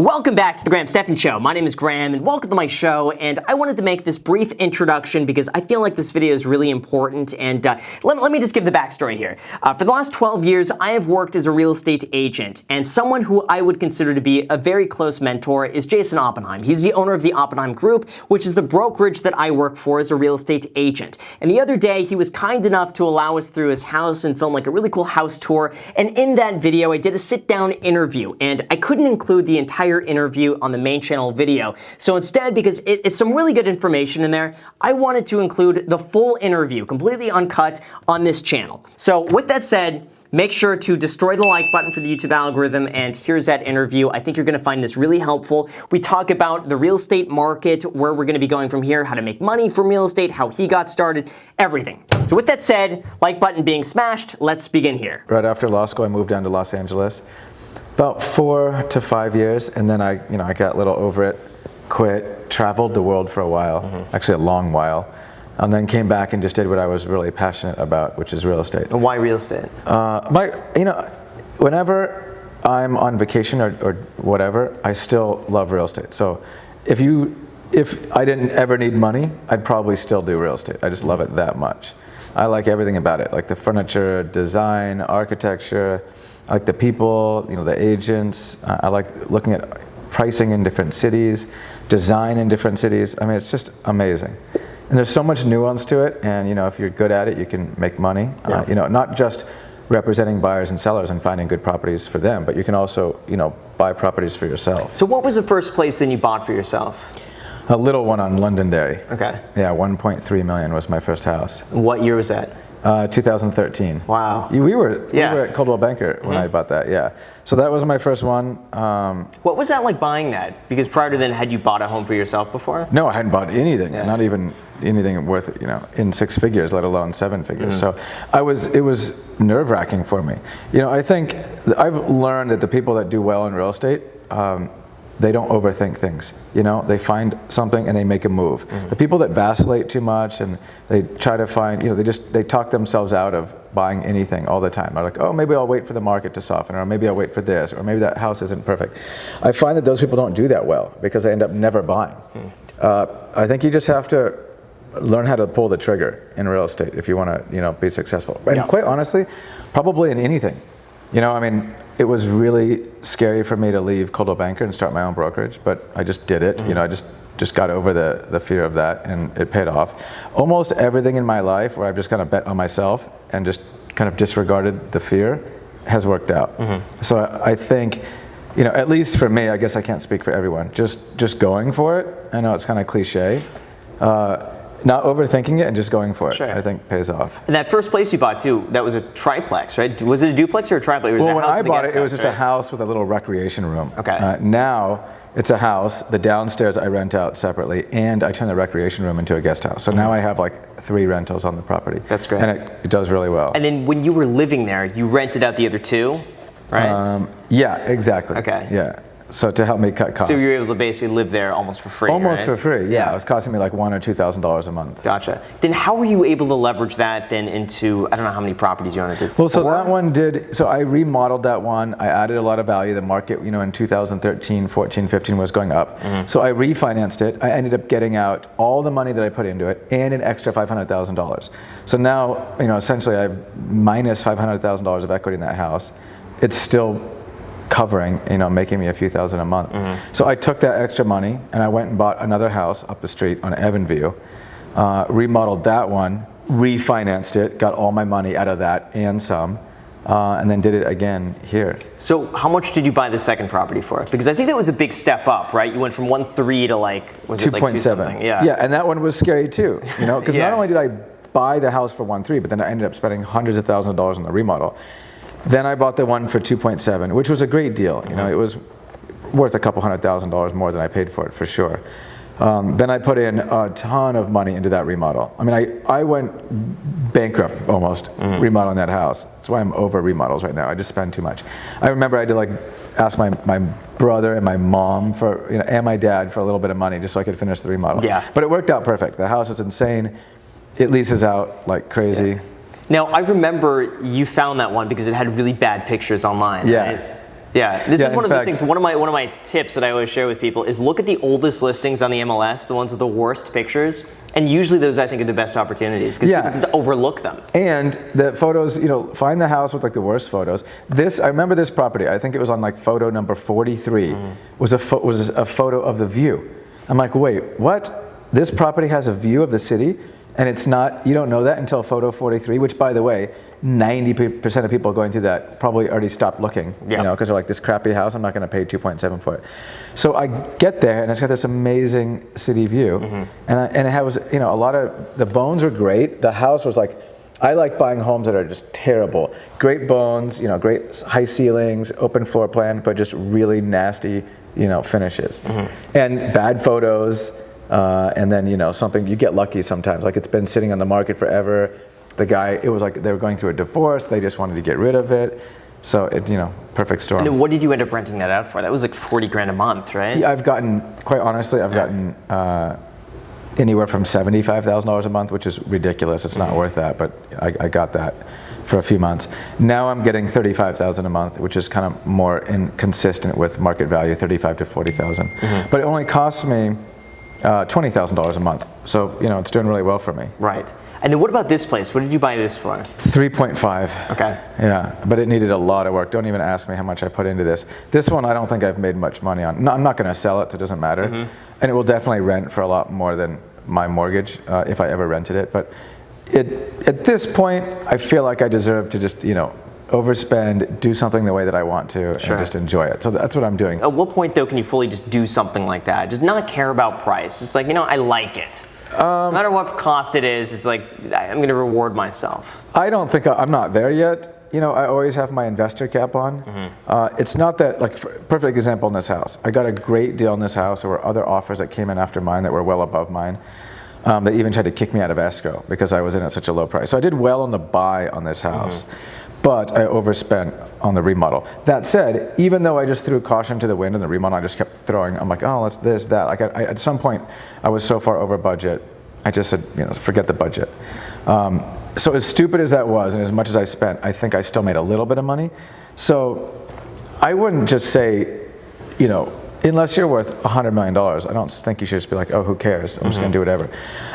Welcome back to the Stephan Show. My name is Graham and welcome to my show, and I wanted to make this brief introduction because I feel like this video is really important, and let me just give the backstory here. For the last 12 years, I have worked as a real estate agent, and someone who I would consider to be a very close mentor is Jason Oppenheim. He's the owner of the Oppenheim Group, which is the brokerage that I work for as a real estate agent. And the other day, he was kind enough to allow us through his house and film like a really cool house tour, and in that video, I did a sit-down interview, and I couldn't include the entire interview on the main channel video. So instead, because it's some really good information in there, I wanted to include the full interview, completely uncut, on this channel. So with that said, make sure to destroy the like button for the YouTube algorithm, and here's that interview. I think you're gonna find this really helpful. We talk about the real estate market, where we're gonna be going from here, how to make money from real estate, how he got started, everything. So with that said, like button being smashed, let's begin here. Right after law school, I moved down to Los Angeles. About 4 to 5 years, and then I got a little over it, quit, traveled the world for a while, actually a long while, and then came back and just did what I was really passionate about, which is real estate. And why real estate? Whenever I'm on vacation or whatever, I still love real estate. So if I didn't ever need money, I'd probably still do real estate. I just love it that much. I like everything about it, like the furniture, design, architecture. I like the people, the agents. I like looking at pricing in different cities, design in different cities. I mean, it's just amazing. And there's so much nuance to it, and if you're good at it, you can make money. Yeah. Not just representing buyers and sellers and finding good properties for them, but you can also, buy properties for yourself. So what was the first place that you bought for yourself? A little one on Londonderry. Okay. Yeah, 1.3 million was my first house. What year was that? 2013. Wow. We were at Coldwell Banker when I bought that, yeah. So that was my first one. What was that like buying that? Because prior to then, had you bought a home for yourself before? No, I hadn't bought anything, Yeah. not even anything worth, in 6 figures, let alone 7 figures. So it was nerve-wracking for me. I think I've learned that the people that do well in real estate, they don't overthink things. They find something and they make a move. The people that vacillate too much and they try to find, they talk themselves out of buying anything all the time. They're like, oh, maybe I'll wait for the market to soften, or maybe I'll wait for this, or maybe that house isn't perfect. I find that those people don't do that well because they end up never buying. I think you just have to learn how to pull the trigger in real estate if you want to, be successful. And quite honestly, probably in anything. It was really scary for me to leave Coldwell Banker and start my own brokerage, but I just did it. I just got over the fear of that, and it paid off. Almost everything in my life where I've just kind of bet on myself and just kind of disregarded the fear has worked out. So I think, at least for me, I guess I can't speak for everyone, just going for it. I know it's kind of cliche. Not overthinking it and just going for it, Sure. I think pays off. And that first place you bought too, that was a triplex, right? Was it a duplex or a triplex? Well, when I bought it, it was just a house with a little recreation room. Okay. Now it's a house. The downstairs I rent out separately, and I turn the recreation room into a guest house. So now I have like 3 rentals on the property. That's great. And it does really well. And then when you were living there, you rented out the other 2, right? Yeah, exactly. Okay. Yeah. So to help me cut costs. So you were able to basically live there almost for free, Almost right? for free, yeah. It was costing me like $1,000 or $2,000 a month. Gotcha. Then how were you able to leverage that then into, I don't know how many properties you owned at this Well, so that one so I remodeled that one. I added a lot of value. The market, in 2013, 14, 15 was going up. So I refinanced it. I ended up getting out all the money that I put into it and an extra $500,000. So now, essentially I have minus $500,000 of equity in that house. It's still covering, making me a few thousand a month. So I took that extra money and I went and bought another house up the street on Evanview, remodeled that one, refinanced it, got all my money out of that and some, and then did it again here. So how much did you buy the second property for? Because I think that was a big step up, right? You went from 1.3 to was it like 2.7? Yeah, and that one was scary too, because not only did I buy the house for 1.3, but then I ended up spending hundreds of thousands of dollars on the remodel. Then I bought the one for 2.7, which was a great deal. It was worth a couple $100,000 more than I paid for it, for sure. Then I put in a ton of money into that remodel. I went bankrupt almost remodeling that house. That's why I'm over remodels right now. I just spend too much. I remember I had to ask my brother and my mom and my dad for a little bit of money just so I could finish the remodel. Yeah. But it worked out perfect. The house is insane. It leases out like crazy. Yeah. Now, I remember you found that one because it had really bad pictures online, Yeah. right? Yeah, this Yeah, is one in of the fact- things. One of my tips that I always share with people is look at the oldest listings on the MLS, the ones with the worst pictures, and usually those I think are the best opportunities because Yeah. people just overlook them. And the photos, find the house with like the worst photos. I remember this property. I think it was on like photo number 43. Was a photo of the view. I'm like, wait, what? This property has a view of the city, and it's not. You don't know that until photo 43. Which, by the way, 90% of people going through that probably already stopped looking, Yeah. because they're like, this crappy house, I'm not going to pay 2.7 for it. So I get there, and it's got this amazing city view, and it has, a lot of, the bones are great. The house was like, I like buying homes that are just terrible. Great bones, great high ceilings, open floor plan, but just really nasty, finishes. And bad photos, and then, something, you get lucky sometimes. Like it's been sitting on the market forever. The guy, it was like they were going through a divorce. They just wanted to get rid of it. So perfect storm. And then what did you end up renting that out for? That was like 40 grand a month, right? Yeah, quite honestly, I've gotten anywhere from $75,000 a month, which is ridiculous. It's not worth that, but I got that for a few months. Now I'm getting $35,000 a month, which is kind of more consistent with market value, $35,000 to $40,000. But it only costs me $20,000 a month. So it's doing really well for me. Right. And then what about this place? What did you buy this for? 3.5. Okay. Yeah, but it needed a lot of work. Don't even ask me how much I put into this. This one I don't think I've made much money on. No, I'm not going to sell it, so it doesn't matter. And it will definitely rent for a lot more than my mortgage if I ever rented it. But at this point, I feel like I deserve to just, overspend, do something the way that I want to, and just enjoy it. So that's what I'm doing. At what point, though, can you fully just do something like that? Just not care about price. Just like, I like it. No matter what cost it is, it's like, I'm going to reward myself. I don't think I'm not there yet. I always have my investor cap on. It's not that, like, perfect example in this house. I got a great deal in this house. There were other offers that came in after mine that were well above mine. They even tried to kick me out of escrow because I was in at such a low price. So I did well on the buy on this house, but I overspent on the remodel. That said, even though I just threw caution to the wind in the remodel, I just kept throwing, I'm like, oh, let's this, that. Like at some point, I was so far over budget, I just said, forget the budget. So as stupid as that was, and as much as I spent, I think I still made a little bit of money. So I wouldn't just say, unless you're worth $100 million, I don't think you should just be like, oh, who cares? I'm just going to do whatever.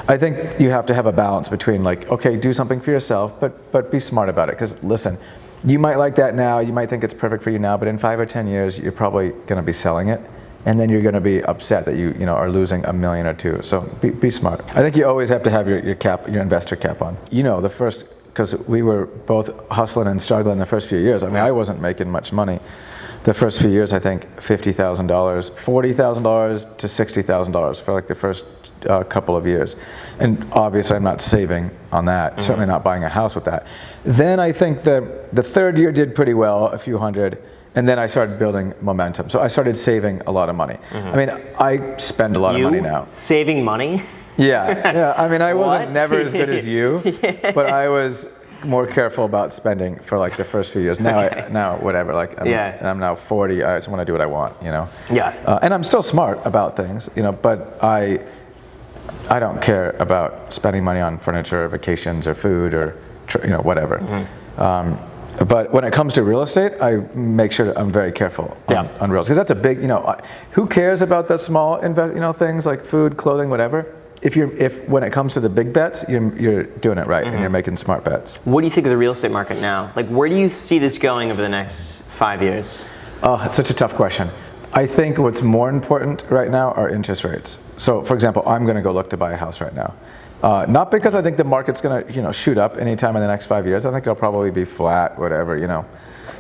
I think you have to have a balance between like, okay, do something for yourself, but be smart about it. Because listen, you might like that now, you might think it's perfect for you now, but in 5 or 10 years, you're probably going to be selling it. And then you're going to be upset that you are losing $1 million or $2 million. So be smart. I think you always have to have your investor cap on. Because we were both hustling and struggling the first few years. I mean, I wasn't making much money. The first few years, I think $50,000, $40,000 to $60,000 for like the first couple of years. And obviously I'm not saving on that, certainly not buying a house with that. Then I think the third year did pretty well, a few hundred, and then I started building momentum. So I started saving a lot of money. I mean, I spend a lot of money now. Saving money? Yeah. I mean, I wasn't What? never as good as you, but I was more careful about spending for like the first few years. Now, now whatever. Like, I'm now 40. I just want to do what I want. Yeah. And I'm still smart about things. But I don't care about spending money on furniture, or vacations, or food, or whatever. But when it comes to real estate, I make sure that I'm very careful on real estate, because that's a big. Who cares about the small things like food, clothing, whatever. If when it comes to the big bets, you're doing it right and you're making smart bets. What do you think of the real estate market now? Like, where do you see this going over the next 5 years? Oh, it's such a tough question. I think what's more important right now are interest rates. So, for example, I'm going to go look to buy a house right now. Not because I think the market's going to shoot up anytime in the next 5 years. I think it'll probably be flat, whatever.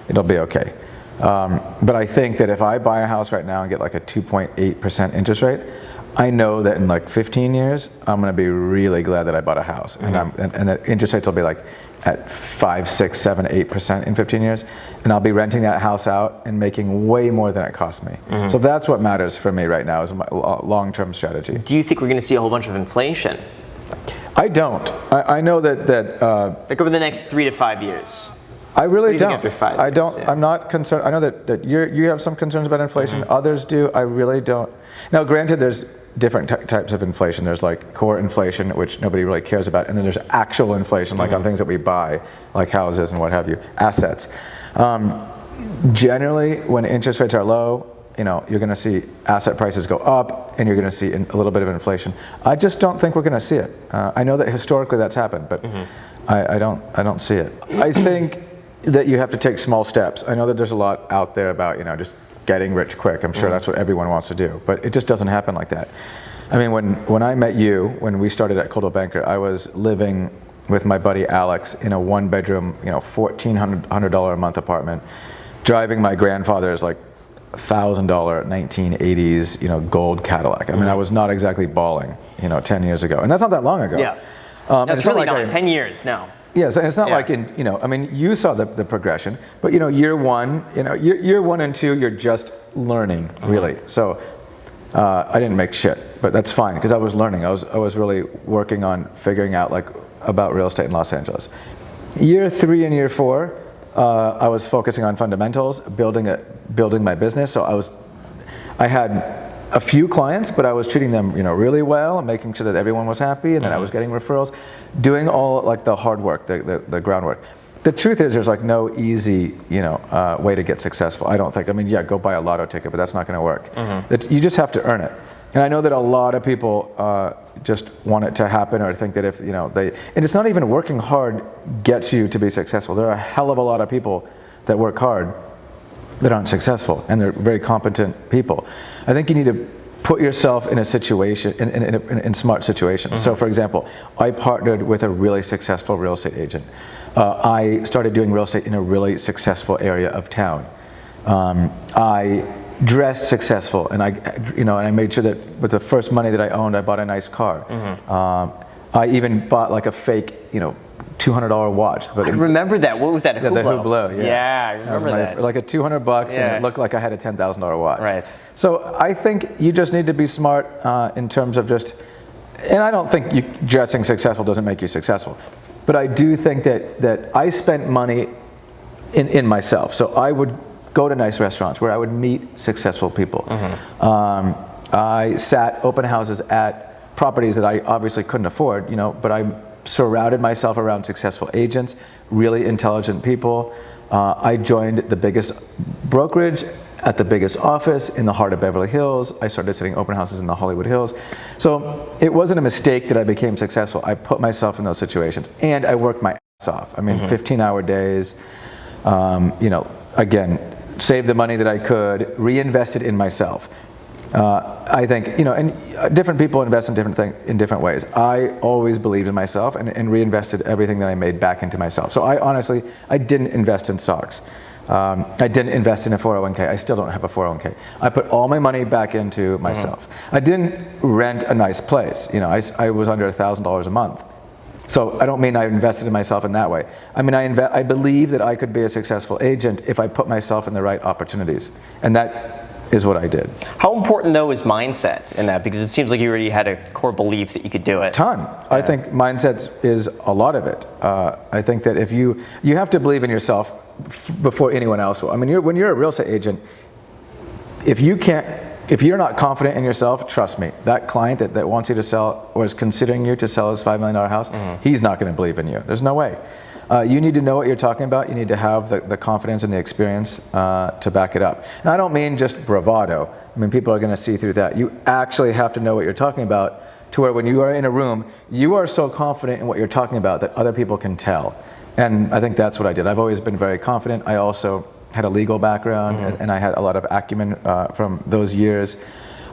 It'll be okay. But I think that if I buy a house right now and get like a 2.8% interest rate, I know that in like 15 years, I'm going to be really glad that I bought a house. And the interest rates will be like at 5, 6, 7, 8% in 15 years. And I'll be renting that house out and making way more than it cost me. So that's what matters for me right now is my long-term strategy. Do you think we're going to see a whole bunch of inflation? I don't. I know that like over the next 3 to 5 years. I really What do you don't. think after 5 I years? don't. Yeah. I'm not concerned. I know that you have some concerns about inflation. Others do. I really don't. Now, granted, there's different types of inflation. There's like core inflation, which nobody really cares about, and then there's actual inflation, like on things that we buy, like houses and what have you, assets. generally, when interest rates are low, you're going to see asset prices go up, and you're going to see a little bit of inflation. I just don't think we're going to see it. I know that historically that's happened, but I don't see it. I think that you have to take small steps. I know that there's a lot out there about just getting rich quick. I'm sure that's what everyone wants to do, but it just doesn't happen like that. I mean, when I met you, when we started at Coldwell Banker, I was living with my buddy Alex in a one-bedroom, $1,400 a month apartment, driving my grandfather's like $1,000 1980s, gold Cadillac. I mean, I was not exactly balling, 10 years ago, and that's not that long ago. Yeah, that's really not 10 years now. Yes, and it's not like I mean, you saw the progression, but year one, year 1 and 2, you're just learning, really. So I didn't make shit, but that's fine because I was learning. I was really working on figuring out about real estate in Los Angeles. Year 3 and year 4, I was focusing on fundamentals, building my business. So I had a few clients, but I was treating them, really well and making sure that everyone was happy, and then I was getting referrals, doing all the hard work, the groundwork. The truth is, there's no easy, way to get successful. I don't think. I mean, yeah, go buy a lotto ticket, but that's not going to work. You just have to earn it. And I know that a lot of people just want it to happen, or think that if and it's not even working hard gets you to be successful. There are a hell of a lot of people that work hard that aren't successful, and they're very competent people. I think you need to put yourself in a situation, in smart situations. So for example, I partnered with a really successful real estate agent. I started doing real estate in a really successful area of town. I dressed successful, and I made sure that with the first money that I owned, I bought a nice car. I even bought a fake, $200 watch. But I remember that. What was that? The Hublot. Yeah, I remember that. Like a $200, and it looked like I had a $10,000 watch. Right. So I think you just need to be smart in terms of and I don't think dressing successful doesn't make you successful, but I do think that I spent money in myself. So I would go to nice restaurants where I would meet successful people. I sat open houses at properties that I obviously couldn't afford, but I surrounded myself around successful agents, really intelligent people. I joined the biggest brokerage at the biggest office in the heart of Beverly Hills. I started sitting open houses in the Hollywood Hills. So it wasn't a mistake that I became successful. I put myself in those situations, and I worked my ass off. I mean, 15-hour days, again, saved the money that I could, reinvested in myself. I think, and different people invest in different ways. I always believed in myself and reinvested everything that I made back into myself. So I didn't invest in stocks. I didn't invest in a 401k. I still don't have a 401k. I put all my money back into myself. I didn't rent a nice place. I was under $1,000 a month. So I don't mean I invested in myself in that way. I mean, I believe that I could be a successful agent if I put myself in the right opportunities. And that is what I did. How important, though, is mindset in that? Because it seems like you already had a core belief that you could do it. Ton. Yeah. I think mindset is a lot of it. I think that if you have to believe in yourself before anyone else will. I mean, when you're a real estate agent, if you're not confident in yourself, trust me, that client that wants you to sell or is considering you to sell his $5 million house, he's not going to believe in you. There's no way. You need to know what you're talking about. You need to have the confidence and the experience to back it up. And I don't mean just bravado. I mean, people are going to see through that. You actually have to know what you're talking about to where when you are in a room, you are so confident in what you're talking about that other people can tell. And I think that's what I did. I've always been very confident. I also had a legal background, and I had a lot of acumen from those years.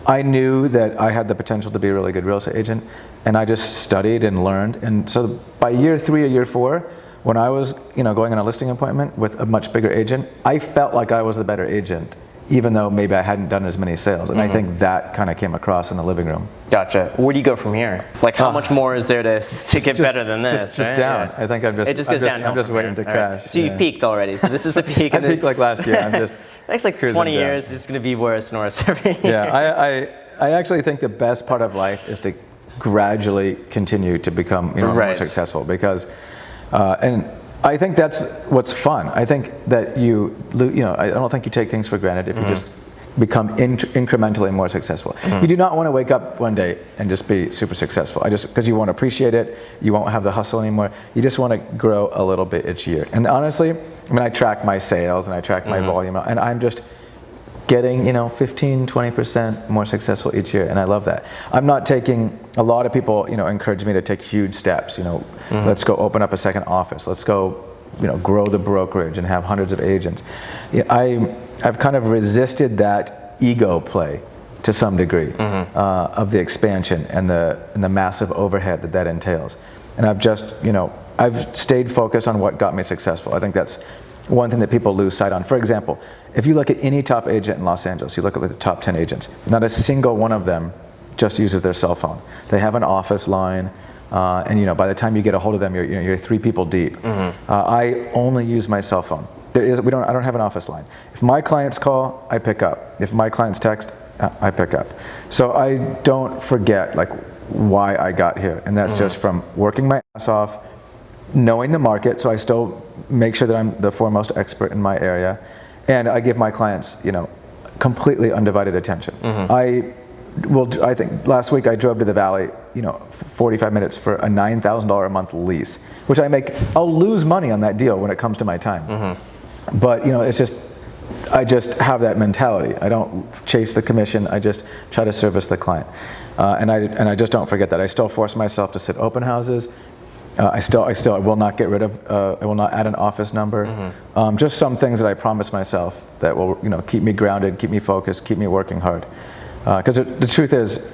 I knew that I had the potential to be a really good real estate agent, and I just studied and learned. And so by year 3 or year 4, when I was going on a listing appointment with a much bigger agent, I felt like I was the better agent, even though maybe I hadn't done as many sales. And I think that kind of came across in the living room. Gotcha. Where do you go from here? Like, how much more is there to get better than this? Just down. Yeah. I think it just goes downhill. I'm just waiting to crash. Right. So you've peaked already. So this is the peak. I peaked like last year. I'm just next 20 years, it's going to be worse and worse every year. Yeah, I actually think the best part of life is to gradually continue to become more successful, because and I think that's what's fun. I think that I don't think you take things for granted if you just become incrementally more successful. You do not want to wake up one day and just be super successful. Because you won't appreciate it, you won't have the hustle anymore. You just want to grow a little bit each year. And honestly, I mean, I track my sales and I track my volume, and I'm just getting 15, 20% more successful each year, and I love that. I'm not taking, a lot of people encourage me to take huge steps. Let's go open up a second office. Let's go grow the brokerage and have hundreds of agents. I've kind of resisted that ego play to some degree of the expansion and the massive overhead that entails. And I've just, I've stayed focused on what got me successful. I think that's one thing that people lose sight on. For example, if you look at any top agent in Los Angeles, you look at the top 10 agents, not a single one of them just uses their cell phone. They have an office line, and by the time you get a hold of them, you're 3 people deep. I only use my cell phone. I don't have an office line. If my clients call, I pick up. If my clients text, I pick up. So I don't forget why I got here, and that's just from working my ass off, knowing the market, so I still make sure that I'm the foremost expert in my area, and I give my clients completely undivided attention. I think last week I drove to the Valley 45 minutes for a $9,000 a month lease, which I'll lose money on that deal when it comes to my time. But it's just, I just have that mentality. I don't chase the commission. I just try to service the client, and I just don't forget that. I still force myself to sit open houses. I will not get rid of. I will not add an office number. Just some things that I promise myself that will keep me grounded, keep me focused, keep me working hard. Because the truth is,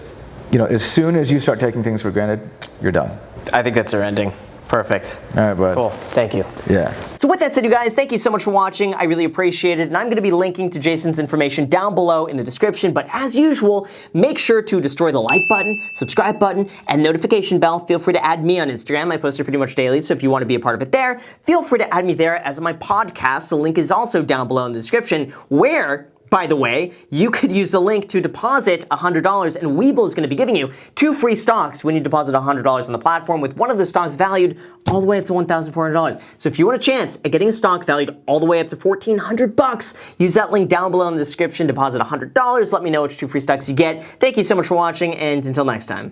as soon as you start taking things for granted, you're done. I think that's our ending. Perfect. All right, bud. Cool. Thank you. Yeah. So with that said, you guys, thank you so much for watching. I really appreciate it. And I'm going to be linking to Jason's information down below in the description. But as usual, make sure to destroy the like button, subscribe button, and notification bell. Feel free to add me on Instagram. I post it pretty much daily. So if you want to be a part of it there, feel free to add me there. As my podcast, the link is also down below in the description, where, by the way, you could use the link to deposit $100, and Webull is going to be giving you 2 free stocks when you deposit $100 on the platform, with one of the stocks valued all the way up to $1,400. So if you want a chance at getting a stock valued all the way up to $1,400, use that link down below in the description, deposit $100, let me know which 2 free stocks you get. Thank you so much for watching, and until next time.